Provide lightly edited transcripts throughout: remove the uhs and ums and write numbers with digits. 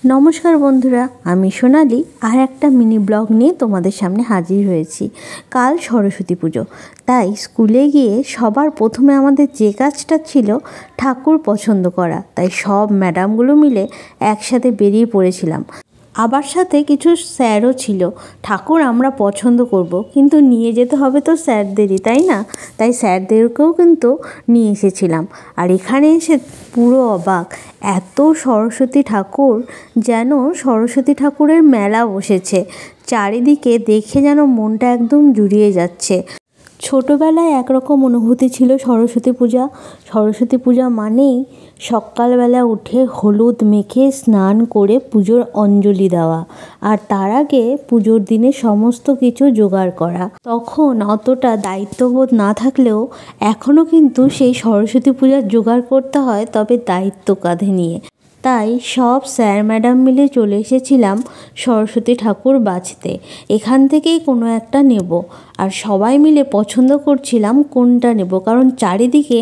नमस्कार बंधुरा आमी सोनाली और एक मिनी ब्लग निये तोमादेर सामने हाजिर हयेछि। काल सरस्वती पुजो ताई स्कूले गिये सबार प्रथमे आमादेर जे काजटा छिलो ठाकुर पछंद करा, ताई सब मैडमगुलो मिले एकसाथे बेरिये पड़ेछिलाम। आबार साथे किछु स्যারও छिलो। ठाकुर आमरा पछंद करब किन्तु निये जेते हबे तो स्যারदेरই, ताई ना? ताई स्যারদেরকেও किन्तु निये एसेछिलाम। और एखाने एसे पुरो अबाक, एत सरस्वती ठाकुर जेन सरस्वती ठाकुरेर मेला बसेछे। चारिदिके देखे जेन मनटा एकदम जुड़िए जाच्छे। छोटोबेलाय एकरकम अनुभूति छिलो सरस्वती पूजा। सरस्वती पूजा मानेई सकालबेला उठे हलुद मेखे स्नान करे पुजोर अंजलि देवा और तार आगे पुजोर दिने समस्त किछु जोगाड़ करा। तखन अतटा दायित्वबोध ना थाकलेও एखोनो किन्तु सेई सरस्वती पूजार जोगाड़ करते हय, तबे दायित्व काँधे निये। ताई सब स्যার मैडम मिले चले एसेछिलाम सरस्वती ठाकुर बाछते। एखान थेकेई कोनो एकटा नेब और सबाई मिले पछंद करछिलाम कोनटा नेब, कारण चारिदिके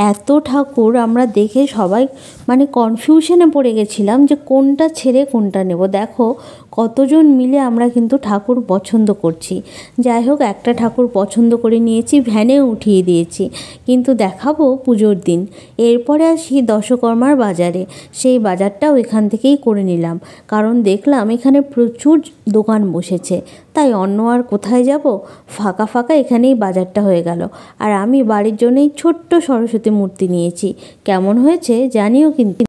एत ठाकुर आमरा देखे सबाई माने कनफिउशने पड़े गेछिलाम जे कोनटा छेड़े कोनटा नेब। देखो कतजन मिले आमरा किन्तु ठाकुर पछंद करछि। जाई होक एकटा ठाकुर पछंद करे नियेछि, भ्याने उठिए दियेछि, किन्तु देखाबो पुजोर दिन। एरपरे आसि दशकर्मार बाजारे, सेई बाजारटाও एखान থেকেই করে নিলাম, কারণ দেখলাম এখানে প্রচুর দোকান বসেছে। তাই অন্য আর কোথায় যাব, ফাঁকা ফাঁকা এখানেই বাজারটা হয়ে গেল। আর আমি বাড়ির জন্যই ছোট্ট সরস্বতী মূর্তি নিয়েছি। কেমন হয়েছে জানিও কিন্তু।